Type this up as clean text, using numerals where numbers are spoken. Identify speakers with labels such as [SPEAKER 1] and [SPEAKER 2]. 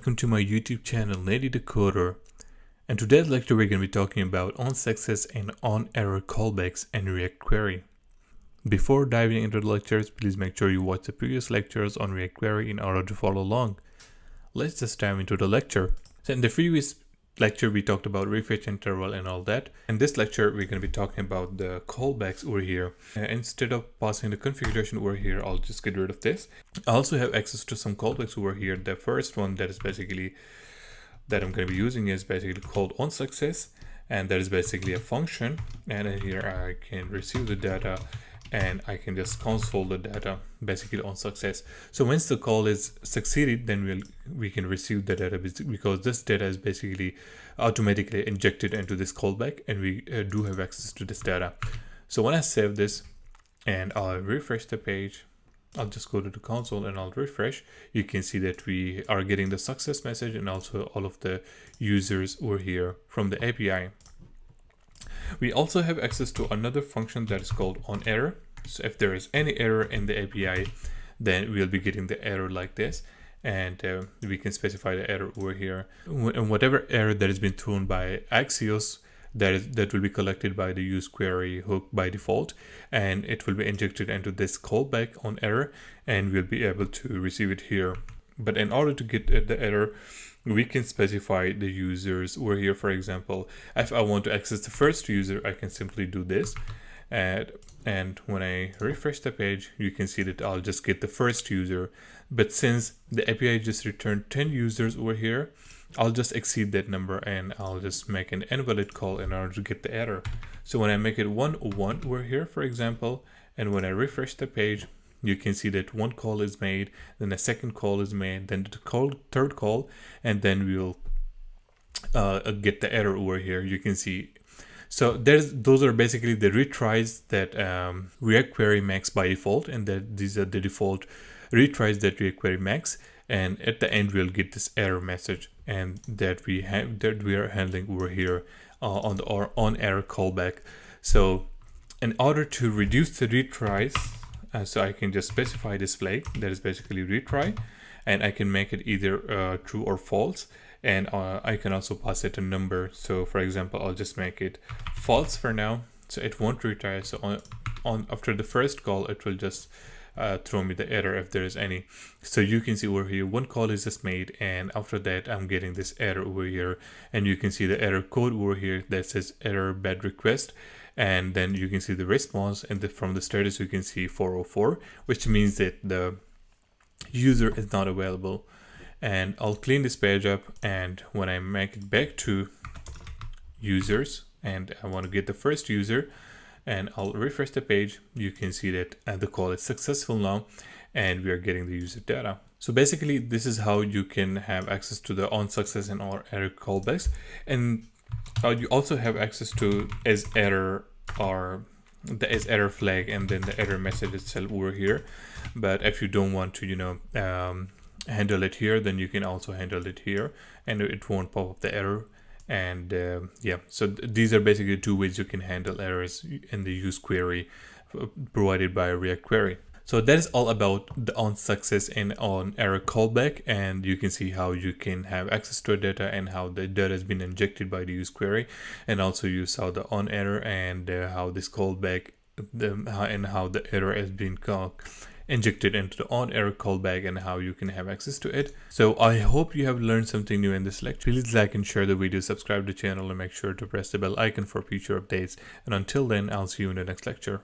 [SPEAKER 1] Welcome to my YouTube channel, Nady Decoder. And today's lecture we're going to be talking about onSuccess and onError callbacks and React query. Before diving into the lectures, please make sure you watch the previous lectures on React query in order to follow along. Let's just dive into the lecture. So in the previous lecture we talked about refresh interval and all that. In this lecture we're going to be talking about the callbacks over here. Instead of passing the configuration over here, I'll just get rid of this. I also have access to some callbacks over here. The first one that I'm going to be using is basically called onSuccess, and that is basically a function, and in here I can receive the data and I can just console the data basically onSuccess. So once the call is succeeded, then we can receive the data, because this data is basically automatically injected into this callback, and we do have access to this data. So when I save this and I'll refresh the page, I'll just go to the console and I'll refresh. You can see that we are getting the success message and also all of the users over here from the API. We also have access to another function that is called onError. So if there is any error in the API, then we'll be getting the error like this, and we can specify the error over here. And whatever error that has been thrown by Axios, that will be collected by the use query hook by default, and it will be injected into this callback onError, and we'll be able to receive it here. But in order to get at the error, we can specify the users over here. For example, if I want to access the first user, I can simply do this, and when I refresh the page, you can see that I'll just get the first user. But since the API just returned 10 users over here, I'll just exceed that number and I'll just make an invalid call in order to get the error. So when I make it 101 over here, for example, and when I refresh the page, you can see that one call is made, then a second call is made, then the third call, and then we'll get the error over here. You can see. So those are basically the retries that React query makes by default, and that these are the default retries that React query makes. And at the end, we'll get this error message, and that we are handling over here on the onError callback. So in order to reduce the retries, so I can just specify this flag that is basically retry, and I can make it either true or false, and I can also pass it a number. So for example, I'll just make it false for now, so it won't retry. So on after the first call, it will just throw me the error if there is any. So you can see over here one call is just made, and after that I'm getting this error over here, and you can see the error code over here that says error bad request. And then you can see the response, and from the status you can see 404, which means that the user is not available. And I'll clean this page up, and when I make it back to users and I want to get the first user, and I'll refresh the page, you can see that the call is successful now, and we are getting the user data. So basically this is how you can have access to the onSuccess and onError callbacks. And you also have access to as error, or the as error flag, and then the error message itself over here. But if you don't want to handle it here, then you can also handle it here, and it won't pop up the error. And yeah, so these are basically two ways you can handle errors in the use query provided by React query. So that is all about the onSuccess and onError callback, and you can see how you can have access to data and how the data has been injected by the use query, and also you saw the onError and how this callback and how the error has been injected into the onError callback and how you can have access to it. So I hope you have learned something new in this lecture. Please like and share the video, subscribe to the channel, and make sure to press the bell icon for future updates. And until then, I'll see you in the next lecture.